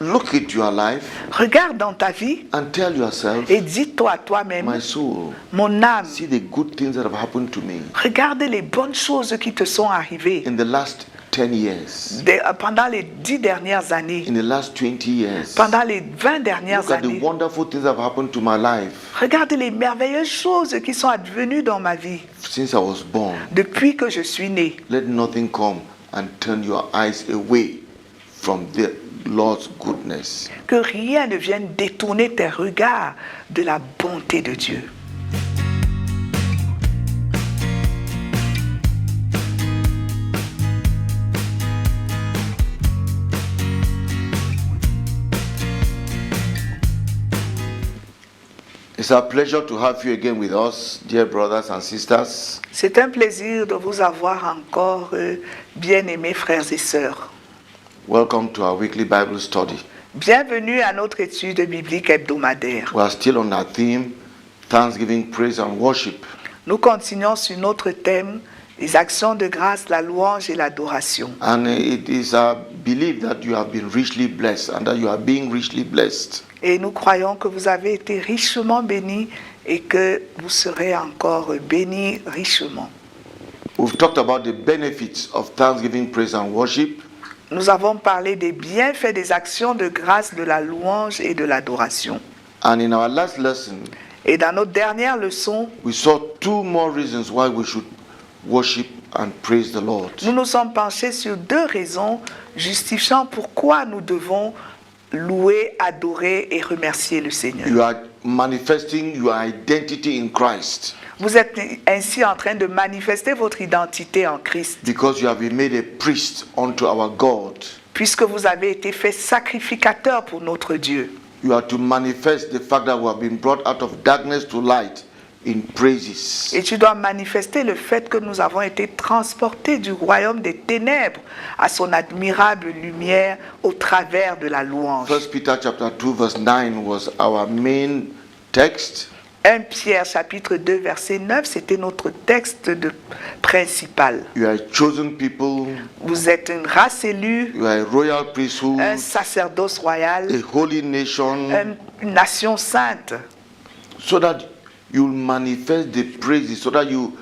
Look at your life Regarde dans ta vie and tell yourself, et dis-toi à toi-même, my soul, mon âme, see the good things that have happened to me regarde les bonnes choses qui te sont arrivées in the last 10 years, pendant les 10 dernières années, in the last 20 years. pendant les 20 dernières Look at the années. wonderful things that have happened to my life Regarde les merveilleuses choses qui sont advenues dans ma vie since I was born. depuis que je suis né. Let nothing come and turn your eyes away from the Lord's goodness. Que rien ne vienne détourner tes regards de la bonté de Dieu. It's a pleasure to have you again with us, dear brothers and sisters. C'est un plaisir de vous avoir encore, bien-aimés frères et sœurs. Welcome to our weekly Bible study. Bienvenue à notre étude biblique hebdomadaire. We are still on our theme, Thanksgiving, Praise and Worship. Nous continuons sur notre thème, les actions de grâce, la louange et l'adoration. And it is our belief that you have been richly blessed and that you are being richly blessed. Et nous croyons que vous avez été richement bénis et que vous serez encore bénis richement. We've talked about the benefits of Thanksgiving, Praise and Worship. Nous avons parlé des bienfaits des actions de grâce, de la louange et de l'adoration. And in our last lesson, Et dans notre dernière leçon, we saw two more reasons why we should worship and praise the Lord. nous nous sommes penchés sur deux raisons justifiant pourquoi nous devons louer, adorer et remercier le Seigneur. You are manifesting your identity in Christ Vous êtes ainsi en train de manifester votre identité en Christ, because you have been made a priest unto our God. puisque vous avez été fait sacrificateur pour notre Dieu. You are to manifest the fact that we have been brought out of darkness to light in praises. Et tu dois manifester le fait que nous avons été transportés du royaume des ténèbres à son admirable lumière au travers de la louange. 1 Peter chapter 2 verse 9 was our main text. 1 Pierre chapitre 2 verset 9, c'était notre texte principal. You are a chosen people. Vous êtes une race élue, You are a royal priesthood, un sacerdoce royal, a holy nation, une nation sainte, so that you manifest the praises, so that you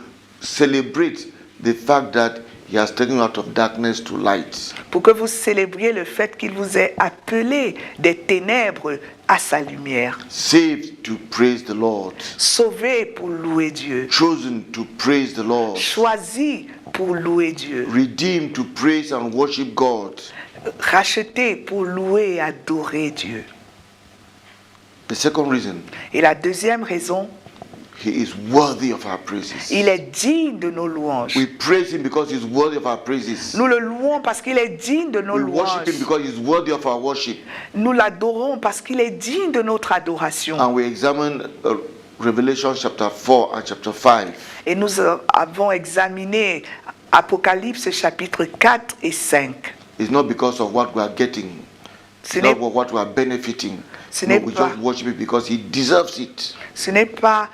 celebrate the fact that He has taken you out of darkness to light. pour que vous célébriez le fait qu'il vous ait appelé des ténèbres à sa lumière. Saved to praise the Lord. Sauvé pour louer Dieu. Chosen to praise the Lord. Choisi pour louer Dieu. Redeemed to praise and worship God. Racheté pour louer et adorer Dieu. The second reason, Et la deuxième raison, He is worthy of our praises. il est digne de nos louanges. We praise Him because He's worthy of our praises. Nous le louons parce qu'il est digne de nos We worship Him louanges. because He's worthy of our worship. Nous l'adorons parce qu'il est digne de notre adoration. And we examine Revelation chapter 4 and chapter 5. Et nous avons examiné Apocalypse chapitre 4 et 5. It's not because of what we are getting. Ce It's n'est not what we are benefiting. Ce No, n'est we pas- just worship Him because He deserves it. Ce n'est pas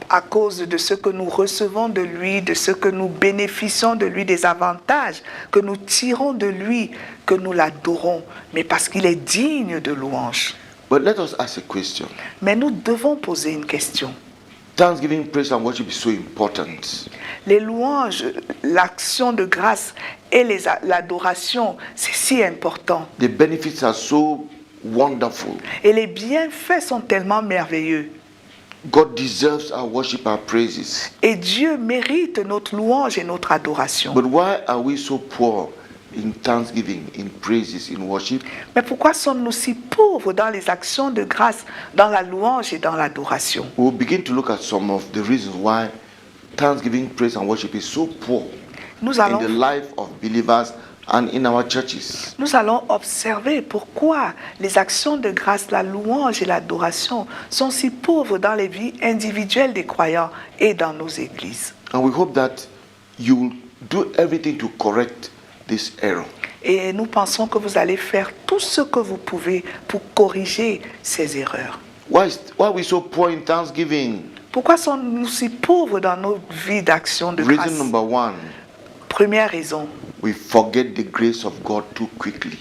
à cause de ce que nous recevons de lui, de ce que nous bénéficions de lui, des avantages que nous tirons de lui, que nous l'adorons, mais parce qu'il est digne de louange. But let us ask a question. Mais nous devons poser une question. Thanksgiving, praise and worship is so important. Les louanges, l'action de grâce et l'adoration, c'est si important. The benefits are so wonderful. Et les bienfaits sont tellement merveilleux. God deserves our worship, our praises. Et Dieu mérite notre louange et notre adoration. But why are we so poor in thanksgiving, in praises, in worship? Mais pourquoi sommes-nous si pauvres dans les actions de grâce, dans la louange et dans l'adoration? We'll begin to look at some of the reasons why thanksgiving, praise and worship is so poor Nous in the allons, life of believers and in our churches. nous allons observer pourquoi les actions de grâce, la louange et l'adoration sont si pauvres dans les vies individuelles des croyants et dans nos églises. And we hope that you will do everything to correct this error. Et nous pensons que vous allez faire tout ce que vous pouvez pour corriger ces erreurs. Why are we so poor in thanksgiving? Pourquoi sommes-nous si pauvres dans nos vies d'action de grâce? Reason number one, Première raison, we forget the grace of God too quickly.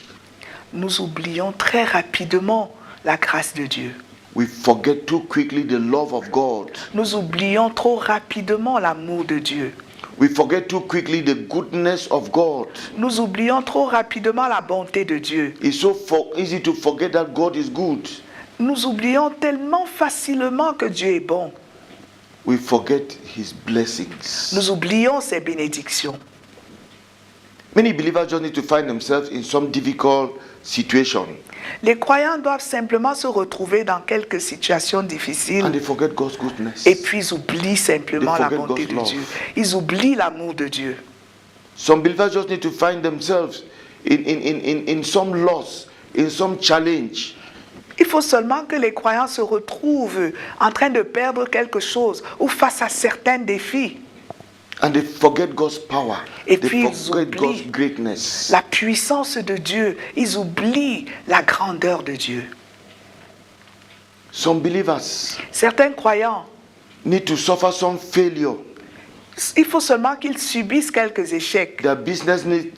nous oublions très rapidement la grâce de Dieu. We forget too quickly the love of God. Nous oublions trop rapidement l'amour de Dieu. We forget too quickly the goodness of God. Nous oublions trop rapidement la bonté de Dieu. It's so easy to forget that God is good. Nous oublions tellement facilement que Dieu est bon. We forget His blessings. Nous oublions ses bénédictions. Many believers just need to find themselves in some difficult situation Les croyants doivent simplement se retrouver dans quelques situations difficiles and they forget God's goodness. et puis ils oublient simplement They la forget bonté God's de love. Dieu. Ils oublient l'amour de Dieu. Some believers just need to find themselves in some loss, in some challenge. Il faut seulement que les croyants se retrouvent en train de perdre quelque chose ou face à certains défis. And they forget God's power. Et They puis ils forget oublient God's greatness. la puissance de Dieu. Ils oublient la grandeur de Dieu. Some believers Certains croyants, need to suffer some failure. il faut seulement qu'ils subissent quelques échecs. Their business needs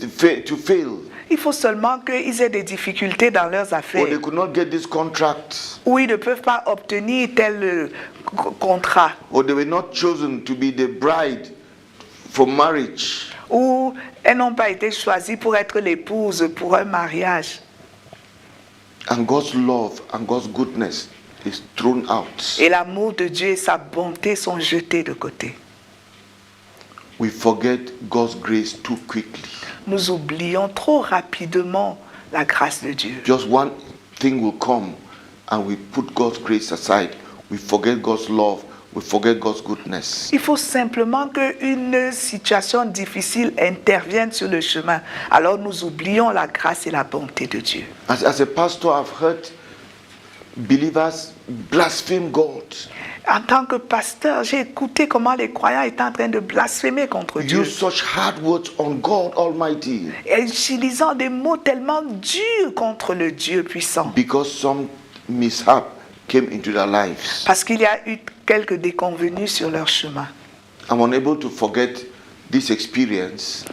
to fail. Il faut seulement qu'ils aient des difficultés dans leurs Or affaires. they could not get this contract. Où ils ne peuvent pas obtenir tel contrat. Or they were not chosen to be the bride for marriage. Où elles n'ont pas été choisies pour être l'épouse pour un mariage. And God's love and God's goodness is thrown out. Et l'amour de Dieu et sa bonté sont jetés de côté. We forget God's grace too quickly. Nous oublions trop rapidement la grâce de Dieu. Just one thing will come and we put God's grace aside. We forget God's love. We forget God's goodness. Il faut simplement qu'une situation difficile intervienne sur le chemin. Alors nous oublions la grâce et la bonté de Dieu. As a pastor, I've heard believers blaspheme God. En tant que pasteur, j'ai écouté comment les croyants étaient en train de blasphémer contre Dieu. Use such hard words on God Almighty. Et utilisant des mots tellement durs contre le Dieu puissant. Because some mishap came into their lives. Parce qu'il y a eu quelques déconvenues sur leur chemin. I'm unable to forget this experience.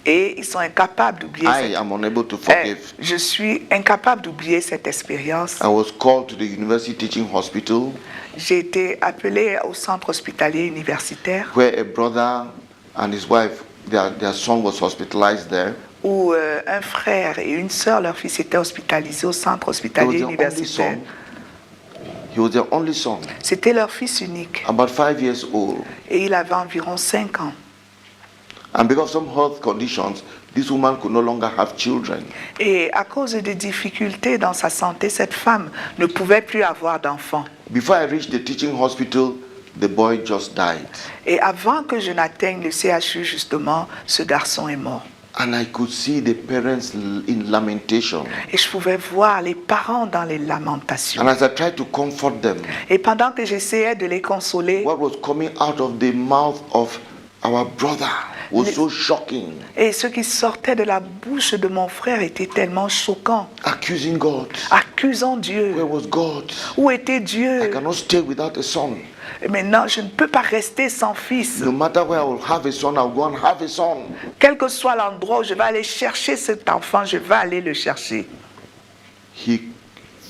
Et ils sont incapables d'oublier I am unable to Eh, forgive. je suis incapable d'oublier cette expérience. I was called to the University Teaching Hospital J'ai été appelé au centre hospitalier universitaire where a brother and his wife, their son was hospitalized there. où un frère et une sœur, leur fils étaient hospitalisés au centre He was hospitalier their only universitaire. son. He was their only son, C'était leur fils unique about 5 years old. et il avait environ 5 ans. And because of some health conditions, this woman could no longer have children. Et à cause des difficultés dans sa santé, cette femme ne pouvait plus avoir d'enfants. Before I reached the teaching hospital, the boy just died. Et avant que je n'atteigne le CHU, justement, ce garçon est mort. And I could see the parents in lamentation. Et je pouvais voir les parents dans les lamentations. And as I tried to comfort them, Et pendant que j'essayais de les consoler, what was coming out of the mouth of our brother was Les- so shocking. et ce qui sortait de la bouche de mon frère était tellement choquant. Accusing God. Accusant Where Dieu. was God? Où était I Dieu? cannot stay without a son. Et maintenant, je ne peux pas rester sans fils. No matter where I will have a son, I'll go and have a son. Quel que soit l'endroit où je vais aller chercher cet enfant, je vais aller le chercher. He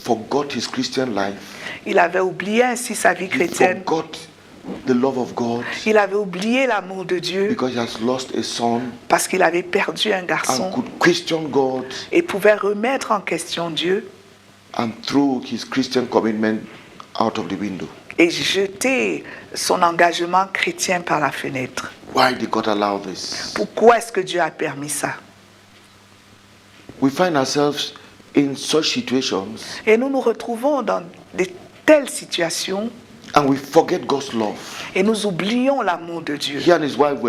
forgot his Christian life. Il avait oublié ainsi sa vie He chrétienne. forgot the love of God Il avait oublié l'amour de Dieu because he has lost a son parce qu'il avait perdu un and garçon could question God et pouvait remettre en question Dieu and threw his Christian commitment out of the window. et jeter son engagement chrétien par la fenêtre. Why did God allow this? Pourquoi est-ce que Dieu a permis ça? We find ourselves in such situations Et nous nous retrouvons dans de telles situations and we forget God's love. et nous oublions l'amour de Dieu. He and his wife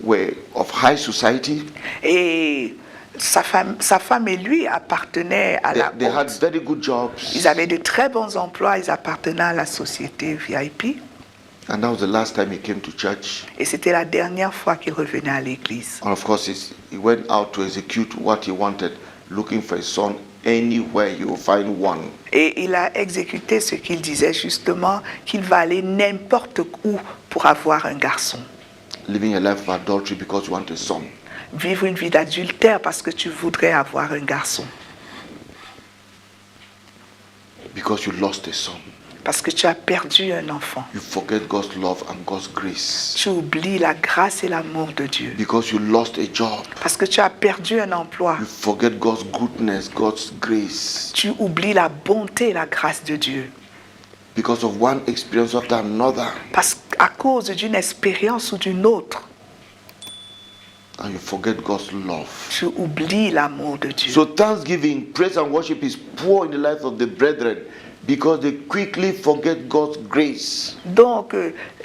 were of high society. Et sa femme et lui appartenaient à la They had haute. very good jobs. Ils avaient de très bons emplois, ils appartenaient à la société VIP. And that was the last time he came to church. Et c'était la dernière fois qu'il revenait à l'église. And of course, he went out to execute what he wanted, looking for a son anywhere you will find one. Et il a exécuté ce qu'il disait justement, qu'il va aller n'importe où pour avoir un garçon. Living a life of adultery because you want a son. Vivre une vie d'adultère parce que tu voudrais avoir un garçon. Because you lost a son. Parce que tu as perdu un enfant. You forget God's love and God's grace. Tu oublies la grâce et l'amour de Dieu. Because you lost a job. Parce que tu as perdu un emploi. You forget God's goodness, God's grace. Tu oublies la bonté et la grâce de Dieu. Because of one experience after another. Parce qu'à cause d'une expérience ou d'une autre, And you forget God's love. tu oublies l'amour de Dieu. So thanksgiving, praise and worship is poor in the life of the brethren because they quickly forget God's grace. Donc,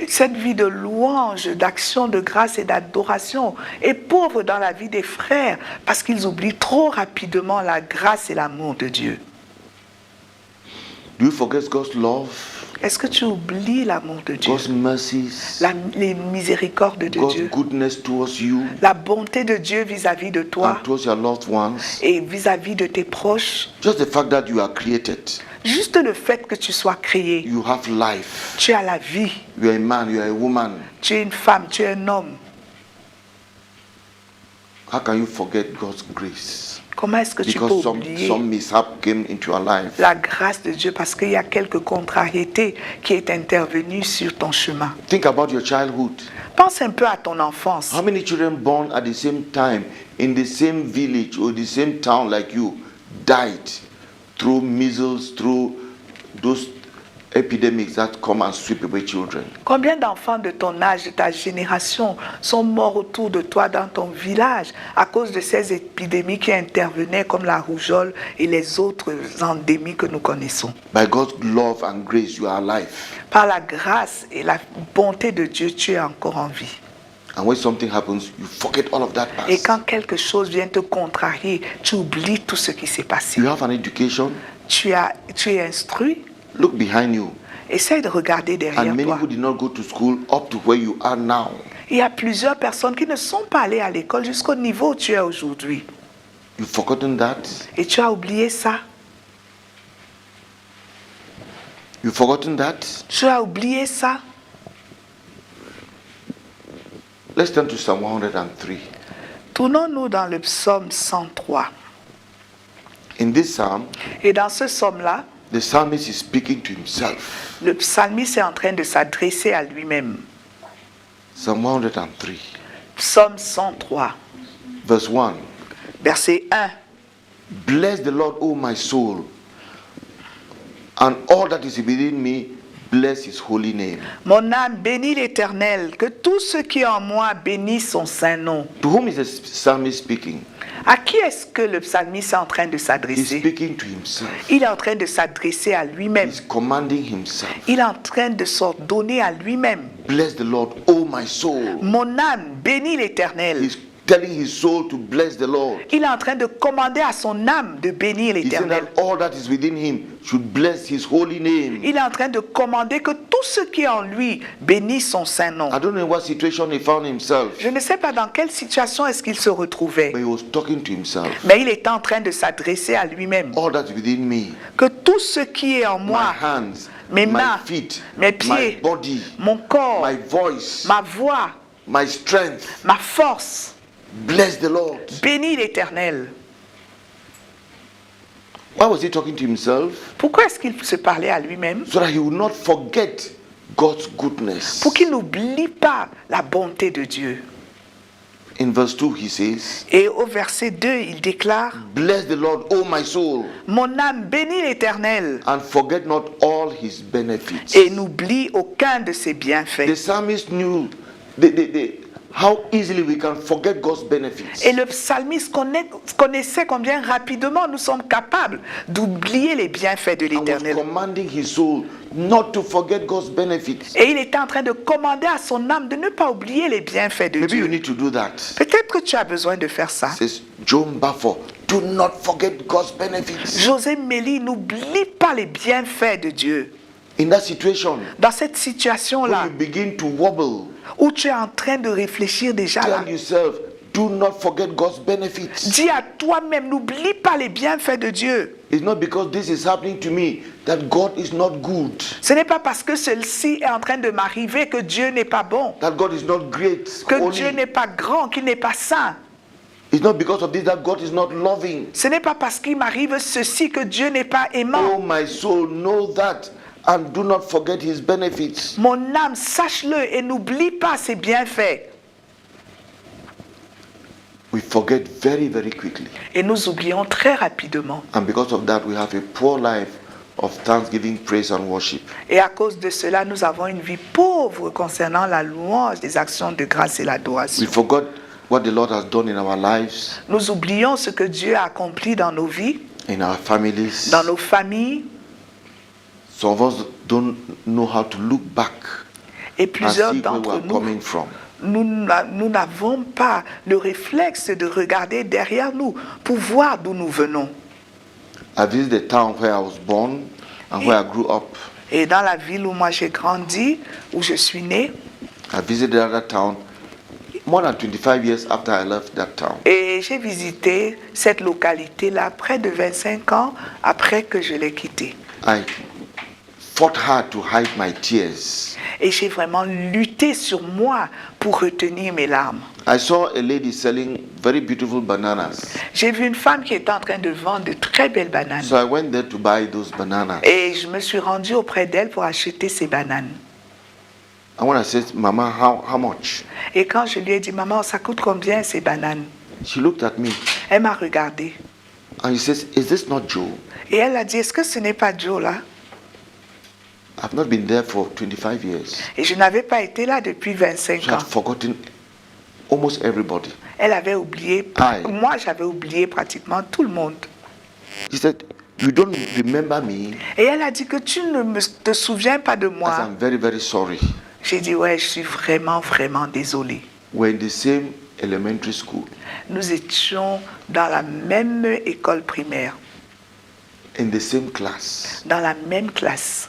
cette vie de louange, d'action, de grâce et d'adoration est pauvre dans la vie des frères parce qu'ils oublient trop rapidement la grâce et l'amour de Dieu. Do you forget God's love, Est-ce que tu oublies l'amour de Dieu, God's mercies, les miséricordes de God's Dieu, goodness towards you la bonté de Dieu vis-à-vis de toi and towards your loved ones? et vis-à-vis de tes proches? Just the fact that you are created, Juste le fait que tu sois créé, you have life, tu as la vie, you are a man, you are a woman. tu es une femme, tu es un homme. How can you forget God's grace? Comment est-ce que tu peux Because oublier some mishap came into your life. la grâce de Dieu parce qu'il y a quelques contrariétés qui est intervenues sur ton chemin? Think about your childhood. Pense un peu à ton enfance. How many children born at the same time in the same village or the same town like you died through measles, through those epidemics that come and sweep away children? Combien d'enfants de ton âge, de ta génération, sont morts autour de toi dans ton village à cause de ces épidémies qui intervenaient comme la rougeole et les autres endémies que nous connaissons? By God's love and grace, you are alive. Par la grâce et la bonté de Dieu, tu es encore en vie. And when something happens, you forget all of that Et past. quand quelque chose vient te contrarier, tu oublies tout ce qui s'est passé. You have an education. Tu es instruit. Look behind you. Essaye de regarder derrière And many toi. who did not go to school up to where you are now. Il y a plusieurs personnes qui ne sont pas allées à l'école jusqu'au niveau où tu es aujourd'hui. You've forgotten that. Et tu as oublié ça. You've forgotten that. Tu as oublié ça. Let's turn to Psalm 103. Tournons-nous dans le psaume 103. In this psalm, Et dans ce psaume-là, the psalmist is speaking to himself. le psalmiste est en train de s'adresser à lui-même. Psalm 103, Psaume 103, verse 1. verset 1. Bless the Lord, O my soul, and all that is within me, bless his holy name. Mon âme bénit l'Éternel, que tout ce qui est en moi bénisse son saint nom. To whom is the psalmist speaking? À qui est-ce que le psalmiste est en train de He's s'adresser? speaking to himself. Il est en train de s'adresser à lui-même. He's commanding himself. Il est en train de s'ordonner à lui-même. Bless the Lord, O my soul. Mon âme bénit l'Éternel. He's telling his soul to bless the Lord. Il est en train de commander à son âme de bénir He said l'Éternel. that all that is within him should bless his holy name. Il est en train de commander que tout ce qui est en lui bénisse son saint nom. I don't know in what situation he found himself, Je ne sais pas dans quelle situation est-ce qu'il se retrouvait, but he was talking to himself. mais il était en train de s'adresser à lui-même. All that is within me, Que tout ce qui est en my moi, hands, mes my mains, feet, mes my pieds, body, mon corps, my voice, ma voix, my strength, ma force, bless the Lord. bénis l'Éternel. Why was he talking to himself? Pourquoi est-ce qu'il se parlait à lui-même? So that he would not forget God's goodness. Pour qu'il n'oublie pas la bonté de Dieu. In verse 2 he says, Et au verset 2, il déclare, bless the Lord, O my soul, mon âme bénit l'Éternel and forget not all his benefits. et n'oublie aucun de ses The bienfaits. psalmist knew how easily we can forget God's benefits. Et le psalmiste connaissait combien rapidement nous sommes capables d'oublier les bienfaits de And was l'Éternel. commanding his soul not to forget God's benefits. Et il était en train de commander à son âme de ne pas oublier les bienfaits de Maybe you Dieu. need to do that. Peut-être que tu as besoin de faire ça. Says John Baffor, do not forget God's benefits. José Mélie, n'oublie pas les bienfaits de Dieu. In that situation, Dans cette when situation-là, you begin to wobble, où tu es en train de réfléchir déjà là, tell yourself, do not forget God's benefits. dis à toi-même, n'oublie pas les bienfaits de Dieu. It's not because this is happening to me that God is not good, Ce n'est pas parce que ceci est en train de m'arriver que Dieu n'est pas bon, that God is not great, que holy. Dieu n'est pas grand, qu'il n'est pas saint. It's not because of this that God is not loving. Ce n'est pas parce qu'il m'arrive ceci que Dieu n'est pas aimant. Oh, my soul, know that and do not forget his benefits. Mon âme, sache-le et n'oublie pas ses bienfaits. We forget very, very quickly. Et nous oublions très rapidement. And because of that, we have a poor life of thanksgiving, praise and worship. Et à cause de cela, nous avons une vie pauvre concernant la louange, des actions de grâce et l'adoration. We forgot what the Lord has done in our lives, Nous oublions ce que Dieu a accompli dans nos vies, in our families. dans nos familles. Some of us don't know how to look back Et and plusieurs see where we d'entre are nous, coming from. nous n'avons pas le réflexe de regarder derrière nous pour voir d'où nous venons. I visited the town where I was born and where I grew up. Et dans la ville où moi j'ai grandi, où je suis né, I visited that town more than 25 years after I left that town. et j'ai visité cette localité-là près de 25 ans après que je l'ai quittée. I fought hard to hide my tears. Et j'ai vraiment lutté sur moi pour retenir mes larmes. I saw a lady selling very beautiful bananas. J'ai vu une femme qui était en train de vendre de très belles bananes. So I went there to buy those bananas. Et je me suis rendu auprès d'elle pour acheter ces bananes. And when I said, Mama, how much? Et quand je lui ai dit, maman, ça coûte combien ces bananes? She looked at me Elle m'a regardé. and she says, is this not Joe? Et elle a dit, est-ce que ce n'est pas Joe là? I've not been there for 25 years. Et je n'avais pas été là depuis 25 She ans. had forgotten almost everybody. Elle avait oublié, Aye. moi j'avais oublié pratiquement tout le monde. She said, you don't remember me? Et elle a dit que tu ne te souviens pas de I said, moi. I'm very, very sorry. J'ai dit, ouais, je suis vraiment, vraiment désolée. We're in the same elementary school, Nous étions dans la même école primaire, in the same class. dans la même classe.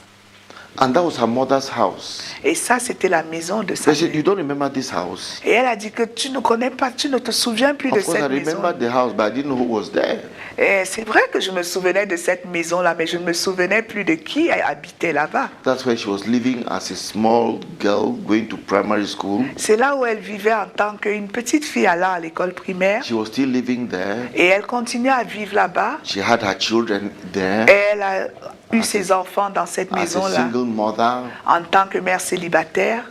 And that was her mother's house. Et ça, c'était la maison de sa They said, you mère. don't remember this house? Et elle a dit que tu ne connais pas, tu ne te souviens plus de Of course, I cette maison. remembered the house, but I didn't know who was there. Et c'est vrai que je me souvenais de cette maison-là, mais je ne me souvenais plus de qui habitait là-bas. That's where she was living as a small girl going to primary school. C'est là où elle vivait en tant qu'une petite fille allant à l'école primaire. She was still living there. Et elle continuait à vivre là-bas. She had her children there Et elle a eu ses enfants dans cette as a maison-là single mother. en tant que mère célibataire.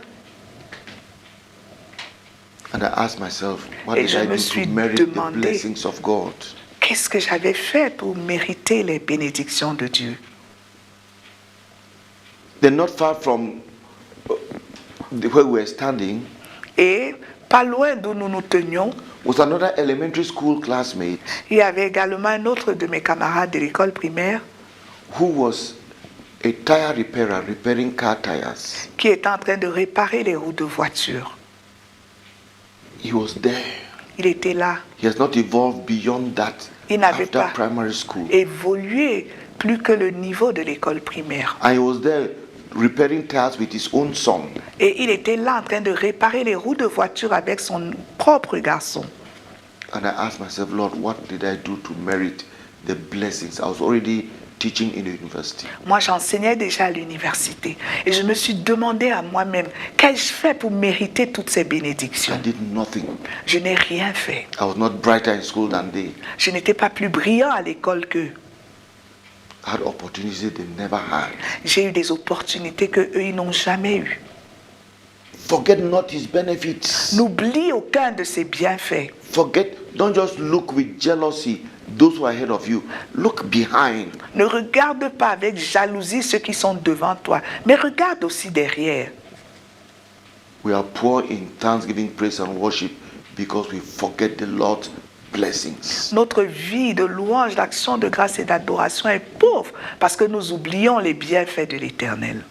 And I asked myself, what Et did je I me do suis to merit the demandé, blessings of God? qu'est-ce que j'avais fait pour mériter les bénédictions de Dieu? Then not far from where we were standing Et pas loin d'où nous nous tenions, was another elementary school classmate il y avait également un autre de mes camarades de l'école primaire who was a tire repairer, repairing car tires. qui était en train de réparer les roues de voiture. He was there. Il était là. He has not evolved beyond that Il n'avait after pas primary school. évolué plus que le niveau de l'école primaire. And he was there repairing tires with his own son. Et il était là en train de réparer les roues de voiture avec son propre garçon. And I asked myself, Lord, what did I do to merit the blessings? I was already teaching in the university. Moi, j'enseignais déjà à l'université. Et je me suis demandé à moi-même, qu'ai-je fait pour mériter toutes ces I bénédictions? did nothing. Je n'ai rien fait. I was not brighter in school than they. Je n'étais pas plus brillant à l'école qu'eux. I had opportunities they never had. J'ai eu des opportunités qu'eux, ils n'ont jamais eues. Forget not his benefits. N'oublie aucun de ses bienfaits. Forget, don't just look with jealousy those who are ahead of you. Look behind. Ne regarde pas avec jalousie ceux qui sont devant toi, mais regarde aussi derrière. We are poor in thanksgiving, praise, and worship because we forget the Lord's blessings. Notre vie de louange, d'action, de grâce et d'adoration est pauvre parce que nous oublions les bienfaits de l'Éternel.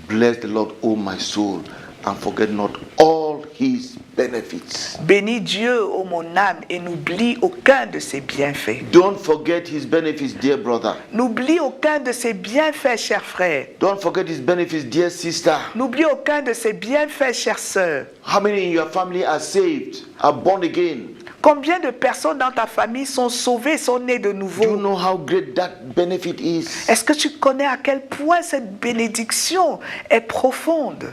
Bless the Lord, O my soul, and forget not all his benefits. Bénis Dieu, ô mon âme, et n'oublie aucun de ses bienfaits. Don't forget his benefits, dear brother. N'oublie aucun de ses bienfaits, cher frère. Don't forget his benefits, dear sister. N'oublie aucun de ses bienfaits, chère sœur. How many in your family are saved, are born again? Combien de personnes dans ta famille sont sauvées, sont nées de Do you nouveau? know how great that benefit is? Est-ce que tu connais à quel point cette bénédiction est profonde?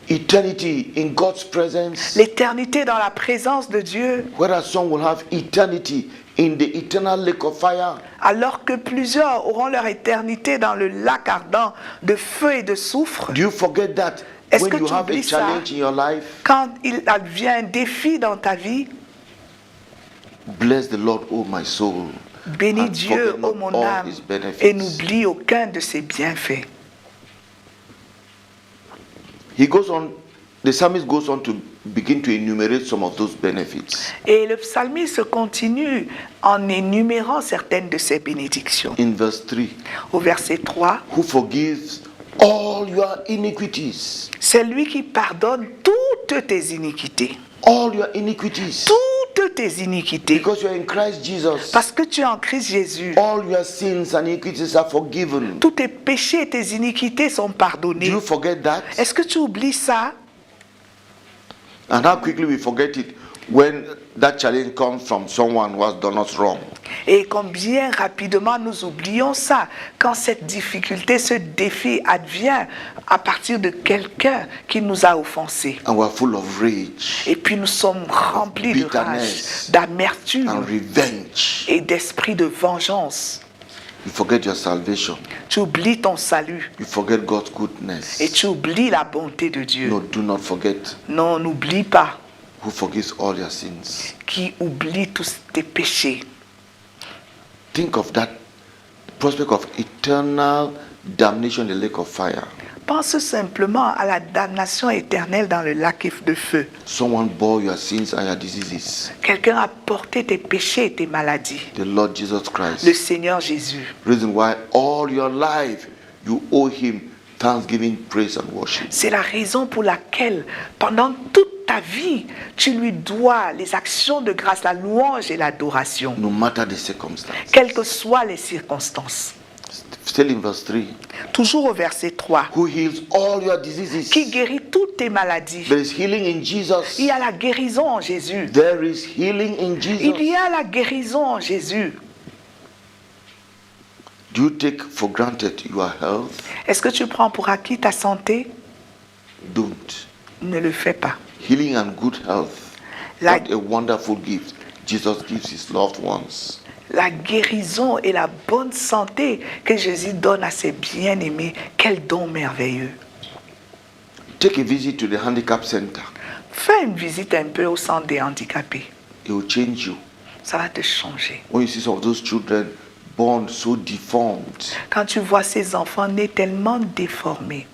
eternity in God's presence, l'éternité dans la présence de Dieu, whereas some will have eternity in the eternal lake of fire. alors que plusieurs auront leur éternité dans le lac ardent de feu et de soufre. Do you forget that Est-ce when que you tu have a oublies ça? challenge in your life? Quand il advient un défi dans ta vie, Bless the Lord, O my soul, bénis and Dieu, forget not ô mon all âme, his benefits. et n'oublie aucun de ses bienfaits. He goes on, the psalmist goes on to begin to enumerate some of those benefits. Et le psalmiste continue en énumérant certaines de ses bénédictions. In verse 3, Au verset 3, who forgives all your iniquities, c'est lui qui pardonne toutes tes iniquités. all your iniquities, Toutes tes iniquités. because you are in Christ Jesus. Parce que tu es en Christ Jésus. All your sins and iniquities are forgiven. Tous tes péchés et tes iniquités sont Do pardonnés. you forget that? Est-ce que tu oublies ça? And how quickly we forget it when that challenge comes from someone who has done us wrong. Et combien rapidement nous oublions ça quand cette difficulté, ce défi advient à partir de quelqu'un qui nous a offensés. And we're full of rage Et puis nous sommes remplis de rage, bitterness d'amertume and revenge. et d'esprit de vengeance. You forget your salvation. Tu oublies ton salut You forget God's goodness. et tu oublies la bonté de Dieu. No, do not forget Non, n'oublie pas who forgives all your sins. qui oublie tous tes péchés. Think of that prospect of eternal damnation in the lake of fire. Pense simplement à la damnation éternelle dans le lac de feu. Someone bore your sins and your diseases. Quelqu'un a porté tes péchés et tes maladies. The Lord Jesus Le Christ. Seigneur Jésus. Reason why all your life you owe him thanksgiving, praise and worship. C'est la raison pour laquelle, pendant toute ta vie, tu lui dois les actions de grâce, la louange et l'adoration, No matter the circumstance. quelles que soient les circonstances. Still in verse 3. Toujours au verset 3, Who heals all your diseases. qui guérit toutes tes maladies. There is healing in Jesus. Il y a la guérison en Jésus. There is healing in Il Jesus. y a la guérison en Jésus. Do you take for granted your health? Est-ce que tu prends pour acquis ta santé? Don't. Ne le fais pas. Healing and good health. La, What a wonderful gift Jesus gives his loved ones. la guérison et la bonne santé que Jésus donne à ses bien-aimés, quel don merveilleux. Take a visit to the handicap center. Fais une visite un peu au centre des handicapés. It will change you. Ça va te changer. When you see some of those children born so deformed, Quand tu vois ces enfants nés tellement déformés,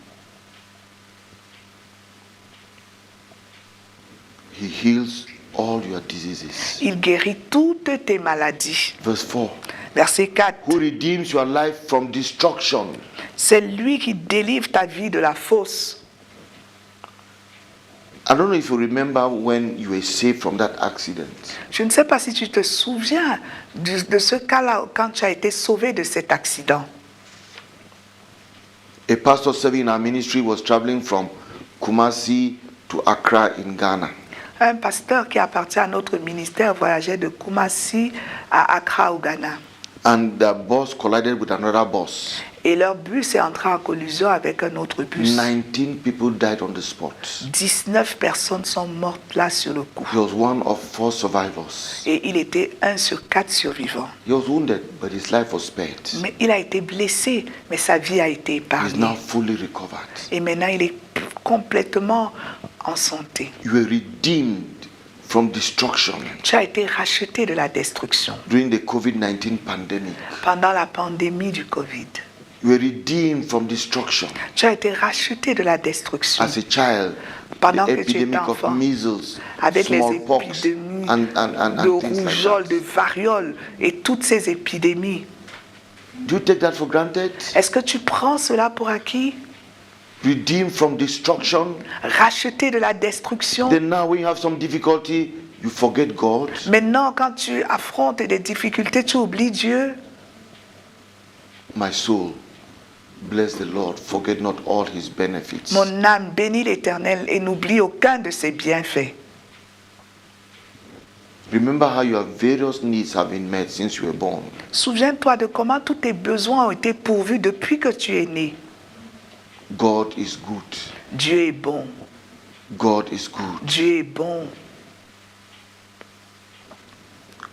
he heals all your diseases. il guérit toutes tes maladies. Verse 4. Verset 4. Who redeems your life from destruction. C'est lui qui délivre ta vie de la fosse. I don't know if you remember when you were saved from that accident. Je ne sais pas si tu te souviens de ce cas-là quand tu as été sauvé de cet accident. A pastor serving in our ministry was traveling from Kumasi to Accra in Ghana. Un pasteur qui appartient à notre ministère voyageait de Kumasi à Accra au Ghana. And the bus collided with another bus. Et leur bus est entré en collision avec un autre bus. 19 people died on the spot. 19 personnes sont mortes là sur le coup. He was one of 4 survivors. Et il était 1 sur 4 survivants. He was wounded, but his life was spared. Mais il a été blessé, mais sa vie a été He's épargnée. now fully recovered. Et maintenant, il est complètement en santé. You were redeemed from destruction Tu as été racheté de la destruction during the COVID-19 pandemic. pendant la pandémie du Covid. You were redeemed from destruction. Tu as été racheté de la destruction As a child, pendant the que tu étais epidemic of enfant, measles, avec les smallpox, épidémies and de things like rougeole, that. de variole et toutes ces épidémies. Do you take that for granted? Est-ce que tu prends cela pour acquis? Redeemed from destruction. Racheté de la destruction. Then now when you have some difficulty, you forget God. Maintenant, quand tu affrontes des difficultés, tu oublies Dieu. My soul, bless the Lord, forget not all his benefits. Mon âme bénit l'Éternel et n'oublie aucun de ses bienfaits. Remember how your various needs have been met since you were born. Souviens-toi de comment tous tes besoins ont été pourvus depuis que tu es né. God is good. Dieu est bon. God is good. Dieu est bon.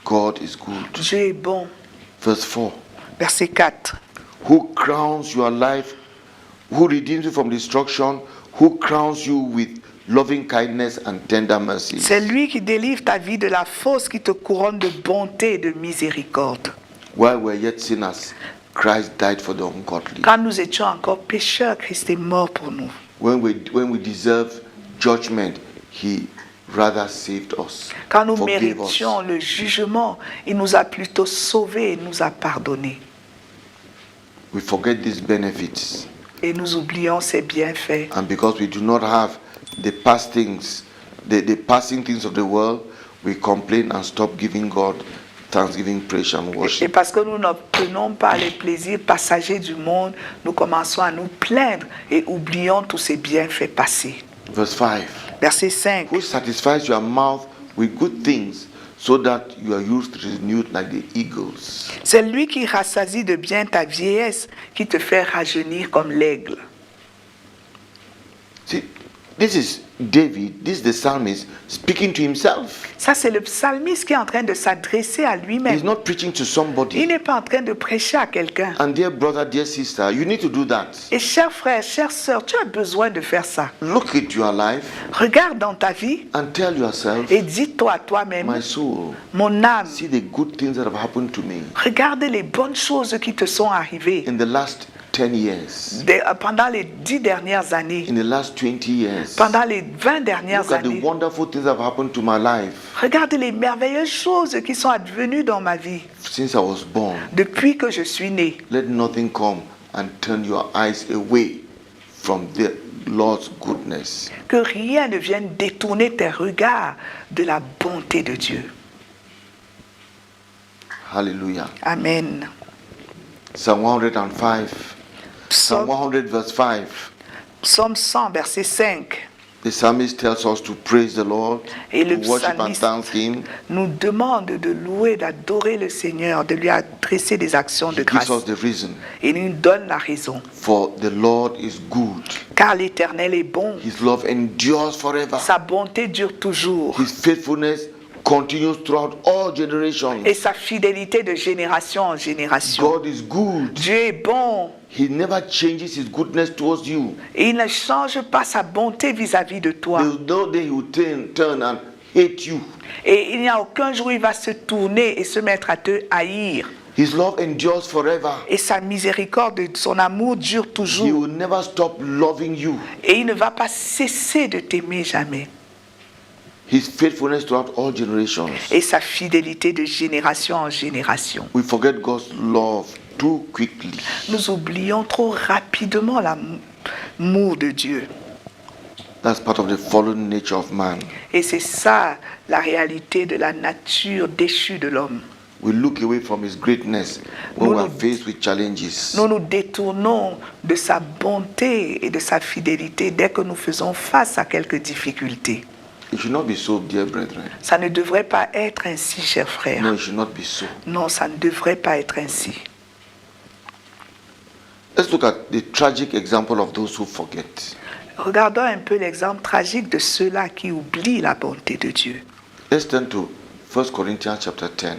God is good. Dieu est bon. Verse 4. Verset 4. Who crowns your life, who redeems you from destruction, who crowns you with loving kindness and tender mercies. C'est lui qui délivre ta vie de la fosse, qui te couronne de bonté et de miséricorde. While we're yet sinners, Christ died for the ungodly. Quand nous étions encore pécheurs, Christ est mort pour nous. When we deserve judgment, he rather saved us. Quand nous forgave us. méritions le jugement, il nous a plutôt sauvés et nous a pardonnés. We forget these benefits. Et nous oublions ses bienfaits. And because we do not have the past things, the passing things of the world, we complain and stop giving God thanksgiving, praise and Et worship. parce que nous n'obtenons pas les plaisirs passagers du monde, nous commençons à nous plaindre et oublions tous ces bienfaits passés. Verse 5. Verset 5. Who satisfies your mouth with good things, so that your youth renewed like the eagles. C'est lui qui rassasie de bien ta vieillesse, qui te fait rajeunir comme l'aigle. See, this is David, this is the psalmist speaking to himself. Ça, c'est le psalmiste qui est en train de s'adresser à He's lui-même. not preaching to Il somebody. n'est pas en train de prêcher à quelqu'un. And dear brother, dear sister, you need to do that. Et cher frère, chère sœur, tu as besoin de faire ça. Look at your life Regarde dans ta vie and tell yourself, et dis-toi à toi-même, my soul, mon âme, see the good things that have happened to me regarde les bonnes choses qui te sont arrivées in the last 10 years, pendant les 10 dernières années, in the last 20 years. pendant les 20 dernières Look at the années. wonderful things that have happened to my life Regarde les merveilleuses choses qui sont advenues dans ma vie since I was born. depuis que je suis né. Let nothing come and turn your eyes away from the Lord's goodness. Que rien ne vienne détourner tes regards de la bonté de Dieu. Hallelujah. Amen. Psalm 105. Psalm Psaume, 100 verse 5. Psaume 100, verset 5. The psalmist tells us to praise the Lord, Et le to worship and psalmiste thank Him. nous demande de louer, d'adorer le Seigneur, de lui adresser des actions de He gives grâce. us the reason. Et il nous donne la raison. For the Lord is good. Car l'Éternel est bon. His love endures forever. Sa bonté dure toujours. His faithfulness continues throughout all generations. Et sa fidélité de génération en génération. God is good. Dieu est bon. He never changes His goodness towards you. Et il ne change pas sa bonté vis-à-vis de toi. There's no day He will turn and hate you. Et il n'y a aucun jour où il va se tourner et se mettre à te haïr. His love endures forever. Et sa miséricorde, son amour dure He toujours. will never stop loving you. Et il ne va pas cesser de t'aimer jamais. His faithfulness throughout all generations. Et sa fidélité de génération en génération. We forget God's love too quickly. Nous oublions trop rapidement l'amour de Dieu. That's part of the fallen nature of man. Et c'est ça la réalité de la nature déchue de l'homme. We look away from His greatness when we are faced with challenges. Nous nous détournons de sa bonté et de sa fidélité dès que nous faisons face à quelques difficultés. It should not be so, dear brethren. Ça ne devrait pas être ainsi, chers frères. No, it should not be so. Non, ça ne devrait pas être ainsi. Let's look at the tragic example of those who forget. Regardons un peu l'exemple tragique de ceux-là qui oublient la bonté de Dieu. Let's turn to 1 Corinthians chapter 10.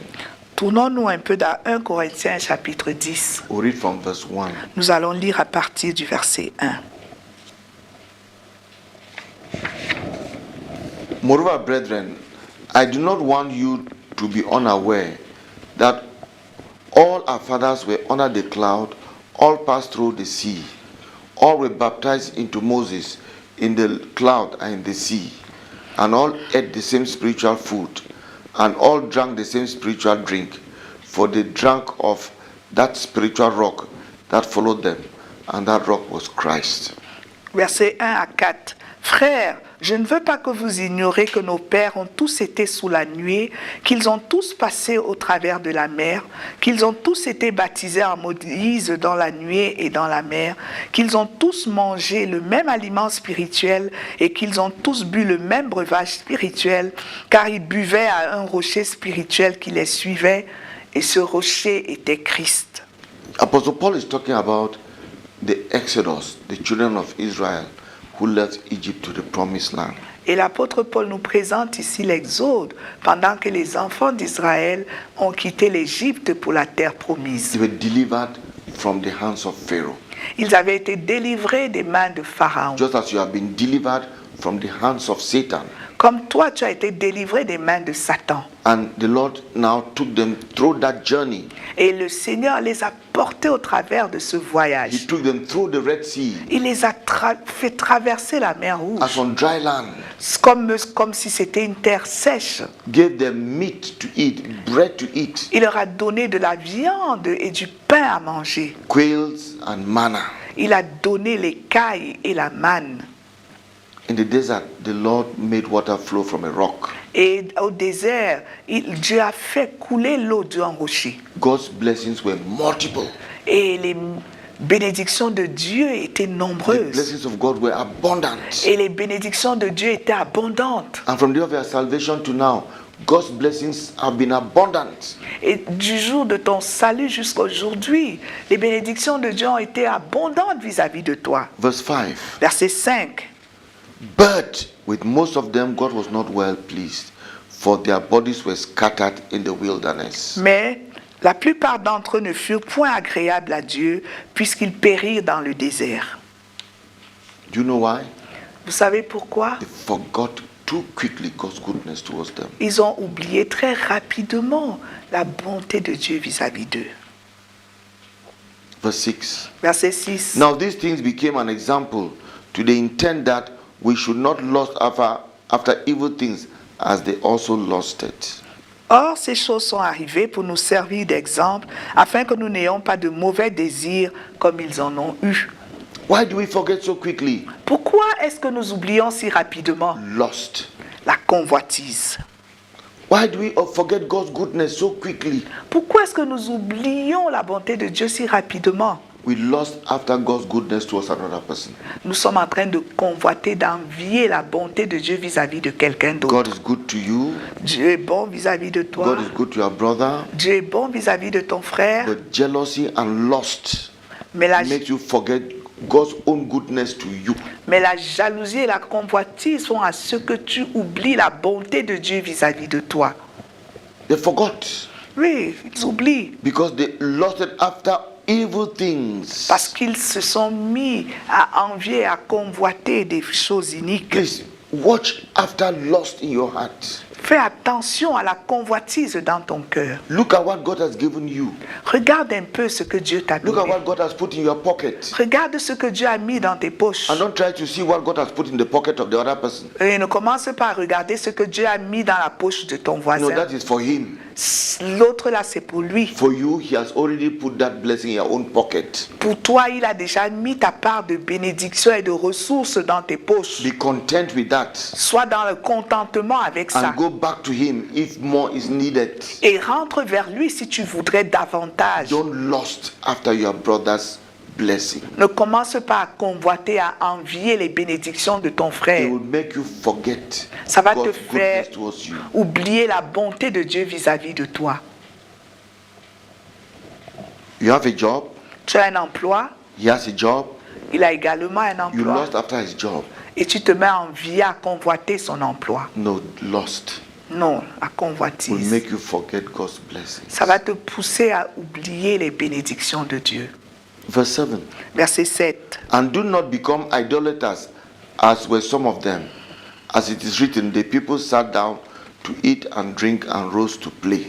Tournons-nous un peu dans 1 Corinthiens chapitre 10. We'll read from verse 1. Nous allons lire à partir du verset 1. Moreover, brethren, I do not want you to be unaware that all our fathers were under the cloud, all passed through the sea, all were baptized into Moses in the cloud and in the sea, and all ate the same spiritual food, and all drank the same spiritual drink, for they drank of that spiritual rock that followed them, and that rock was Christ. Versets 1 à 4. Frères, je ne veux pas que vous ignoriez que nos pères ont tous été sous la nuée, qu'ils ont tous passé au travers de la mer, qu'ils ont tous été baptisés en Moïse dans la nuée et dans la mer, qu'ils ont tous mangé le même aliment spirituel et qu'ils ont tous bu le même breuvage spirituel, car ils buvaient à un rocher spirituel qui les suivait, et ce rocher était Christ. Apostle Paul is talking about the Exodus, the children of Israel, who left Egypt to the promised land. Et l'apôtre Paul nous présente ici l'Exode, pendant que les enfants d'Israël ont quitté l'Égypte pour la terre promise. They were delivered from the hands of Pharaoh. Ils avaient été délivrés des mains de Pharaon. Just as you have been delivered from the hands of Satan. Comme toi, tu as été délivré des mains de Satan. And the Lord now took them through that journey. Et le Seigneur les a portés au travers de ce He voyage. took them through the Red Sea Il les a fait traverser la mer Rouge, as on dry land. comme si c'était une terre sèche. Gave them meat to eat, bread to eat, Il leur a donné de la viande et du pain à manger. quails and manna. Il a donné l'écaille et la manne. In the desert, the Lord made water flow from a rock. Et au désert, Dieu a fait couler l'eau d'un rocher. God's blessings were multiple. Et les bénédictions de Dieu étaient The nombreuses. blessings of God were abundant. Et les bénédictions de Dieu étaient abondantes. And from the day of your salvation to now, God's blessings have been abundant. Et du jour de ton salut jusqu'à aujourd'hui, les bénédictions de Dieu ont été abondantes vis-à-vis de toi. Verse 5. Verset 5. But with most of them, God was not well pleased, for their bodies were scattered in the wilderness. Mais la plupart d'entre eux ne furent point agréables à Dieu, puisqu'ils périrent dans le désert. Do you know why? Vous savez pourquoi? They forgot too quickly God's goodness towards them. Ils ont oublié très rapidement la bonté de Dieu vis-à-vis d'eux. Verse 6. Verset 6. Now these things became an example to the intent that we should not lust after evil things as they also lusted. Or, ces choses sont arrivées pour nous servir d'exemple, afin que nous n'ayons pas de mauvais désirs comme ils en ont eu. Why do we forget so quickly? Pourquoi est-ce que nous oublions si rapidement Lust. la convoitise? Why do we forget God's goodness so quickly? Pourquoi est-ce que nous oublions la bonté de Dieu si rapidement? We lust after God's goodness towards another person. Nous sommes en train de convoiter, d'envier la bonté de Dieu vis-à-vis de quelqu'un God d'autre. is good to you. Dieu est bon vis-à-vis de toi. God is good to your brother. Dieu est bon vis-à-vis de ton frère. But jealousy and lust Mais la, makes you forget God's own goodness to you. mais la jalousie et la convoitise font à ce que tu oublies la bonté de Dieu vis-à-vis de toi. They forgot Oui, ils oublient. because they lusted after evil things. Parce qu'ils se sont mis à envier, à convoiter des choses iniques. Please watch after lust in your heart. Fais attention à la convoitise dans ton cœur. Look at what God has given you. Regarde un peu ce que Dieu t'a Look at donné. what God has put in your pocket. Regarde ce que Dieu a mis dans tes poches. And don't try to see what God has put in the pocket of the other person. Et ne commence pas à regarder ce que Dieu a mis dans la poche de ton No, voisin. that is for him. L'autre là, c'est pour lui. For you, he has already put that blessing in your own pocket. Pour toi, il a déjà mis ta part de bénédiction et de ressources dans tes poches. Be content with that. Sois dans le contentement avec ça. And go back to him if more is needed. Et rentre vers lui si tu voudrais davantage. Don't lust after your brother's blessing. Ne commence pas à convoiter, à envier les bénédictions de ton It frère. will make you forget Ça va te God's faire goodness towards you. oublier la bonté de Dieu vis-à-vis de toi. You have a job. Tu as un emploi, He has a job. il a également un You emploi. lust after his job. Et tu te mets à envier, à convoiter son emploi. No, lust Non, la will convoitise. make you forget God's blessings. Ça va te pousser à oublier les bénédictions de Dieu. Verse 7. Verset 7. And do not become idolaters, as were some of them. As it is written, the people sat down to eat and drink and rose to play.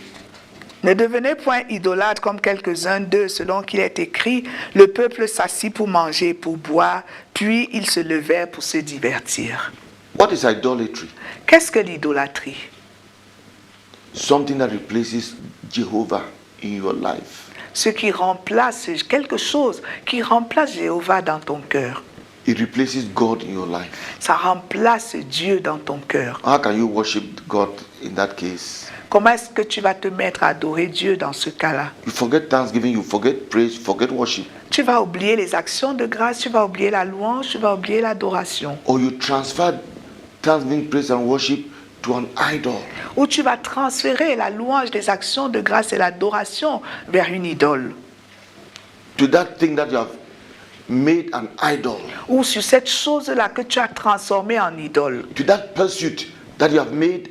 Ne devenez point idolâtres comme quelques-uns d'eux, selon qu'il est écrit, le peuple s'assit pour manger et pour boire, puis ils se levèrent pour se divertir. What is idolatry? Qu'est-ce que l'idolâtrie? Something that replaces Jehovah in your life. Ce qui remplace, quelque chose qui remplace Jéhovah dans ton cœur. It replaces God in your life. Ça remplace Dieu dans ton cœur. How can you worship God in that case? Comment est-ce que tu vas te mettre à adorer Dieu dans ce cas-là? You forget thanksgiving, you forget praise, you forget worship. Tu vas oublier les actions de grâce, tu vas oublier la louange, tu vas oublier l'adoration. Or you transfer thanksgiving, praise and worship to an idol. Ou tu vas transférer la louange des actions de grâce et l'adoration vers une idole. To that thing that you have made an idol, ou sur cette chose-là que tu as transformée en idole, to that pursuit that you have made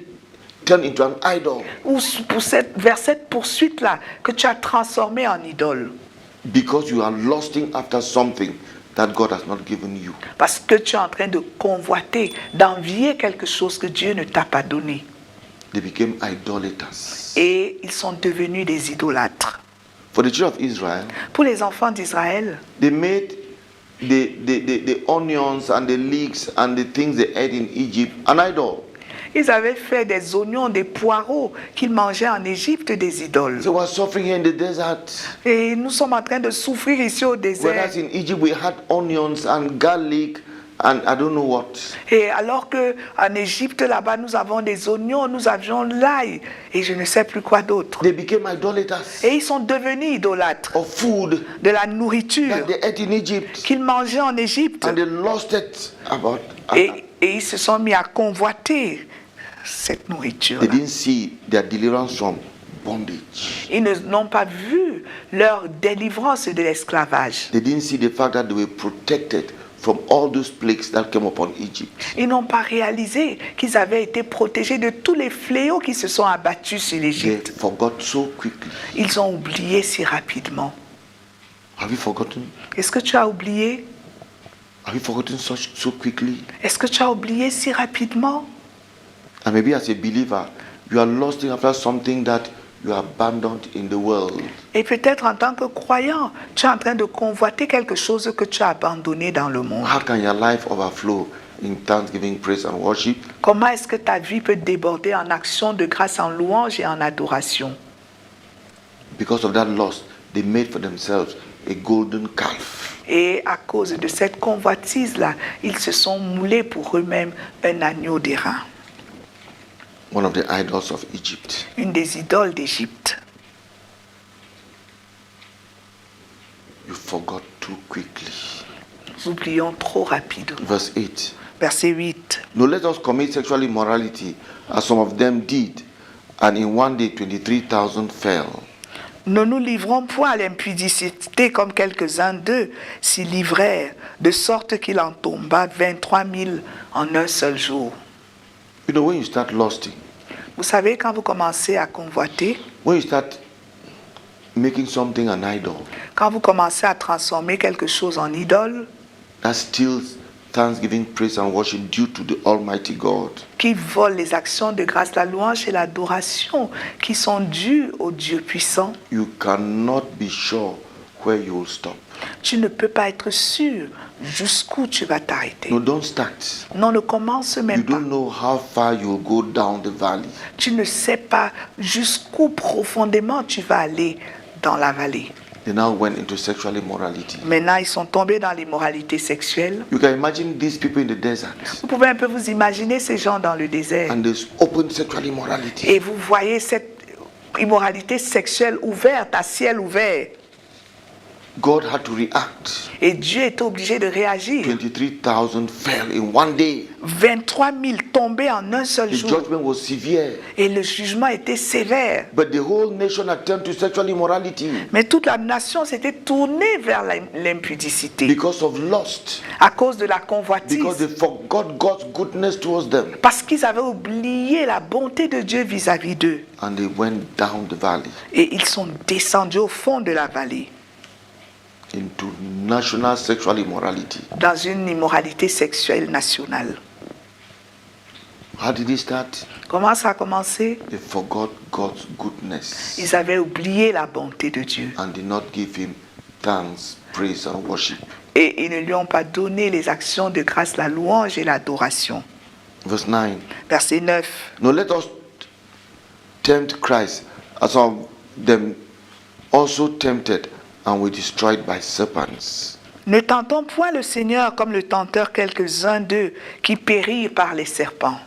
turn into an idol, ou vers cette poursuite-là que tu as transformée en idole, because you are lusting after something that God has not given you. parce que tu es en train de convoiter, d'envier quelque chose que Dieu ne t'a pas donné. They became idolaters. Et ils sont devenus des idolâtres. For the children of Israel, Pour les enfants d'Israël, they made the onions and the leeks and the things they ate in Egypt an idol. ils avaient fait des oignons, des poireaux qu'ils mangeaient en Égypte des idoles. They were suffering here in the desert. Et nous sommes en train de souffrir ici au désert. Whereas in Egypt we had onions and garlic and I don't know what. Et alors qu'en Égypte, là-bas, nous avons des oignons, nous avions l'ail, et je ne sais plus quoi d'autre. They became idolaters Et ils sont devenus idolâtres of food de la nourriture that they ate in Egypt. qu'ils mangeaient en Égypte. And they lost it about. Et ils se sont mis à convoiter cette nourriture. They didn't see their deliverance from bondage. Ils n'ont pas vu leur délivrance de l'esclavage. They didn't see the fact that they were protected from all those plagues that came upon Egypt. Ils n'ont pas réalisé qu'ils avaient été protégés de tous les fléaux qui se sont abattus sur They l'Égypte. forgot so quickly. Ils ont oublié si rapidement. Have you forgotten? Est-ce que tu as oublié? Have you forgotten so quickly? Est-ce que tu as oublié si rapidement? And maybe as a believer, you are lusting after something that you abandoned in the world. Et peut-être en tant que croyant, tu es en train de convoiter quelque chose que tu as abandonné dans le monde. How can your life overflow in thanksgiving, praise, and worship? Comment est-ce que ta vie peut déborder en action de grâce, en louange et en adoration? Because of that lust, they made for themselves a golden calf. Et à cause de cette convoitise-là, ils se sont moulés pour eux-mêmes un agneau d'airain, One of the idols of Egypt. une des idoles d'Égypte. You forgot too quickly. Nous oublions trop rapidement. Verse 8. Verset 8. No, let us commit sexual immorality, as some of them did, and in one day 23,000 fell. Ne nous livrons point à l'impudicité comme quelques-uns d'eux s'y livrèrent, de sorte qu'il en tomba 23 000 en un seul jour. You know, when you start lusting, Vous savez, quand vous commencez à convoiter, when you start making something an idol, quand vous commencez à transformer quelque chose en idole, that steals thanksgiving, praise, and worship due to the Almighty God, qui vole les actions de grâce, la louange et l'adoration qui sont dues au Dieu puissant, you cannot be sure where you will stop. tu ne peux pas être sûr jusqu'où tu vas t'arrêter. No, don't start. Non, ne commence You même pas. don't know how far you will go down the valley. Tu ne sais pas jusqu'où profondément tu vas aller dans la vallée. They now went into sexual immorality. Maintenant, ils sont tombés dans l'immoralité sexuelle. You can imagine these people in the desert, Vous pouvez un peu vous imaginer ces gens dans le désert. and there's open sexual immorality. Et vous voyez cette immoralité sexuelle ouverte, à ciel ouvert. God had to react. Et Dieu est obligé de réagir. 23,000 fell in one day. 23 000 tombés en un seul The jour. judgment was severe. Et le jugement était sévère. But the whole nation had turned to sexual immorality Mais toute la nation s'était tournée vers l'impudicité because of lust, à cause de la because convoitise. they forgot God's goodness towards them, Parce qu'ils avaient oublié la bonté de Dieu vis-à-vis d'eux. and they went down the valley Et ils sont descendus au fond de la vallée, into national sexual immorality. dans une immoralité sexuelle nationale. How did it start? Comment ça a commencé? They forgot God's goodness Ils avaient oublié la bonté de Dieu. and did not give him thanks, praise, and worship. Et ils ne lui ont pas donné les actions de grâce, la louange et l'adoration. Verse 9. Verset 9. No, let us tempt Christ, as some of them also tempted and were destroyed by serpents. Ne tentons point le Seigneur comme le tenteur quelques-uns d'eux qui périrent par les serpents.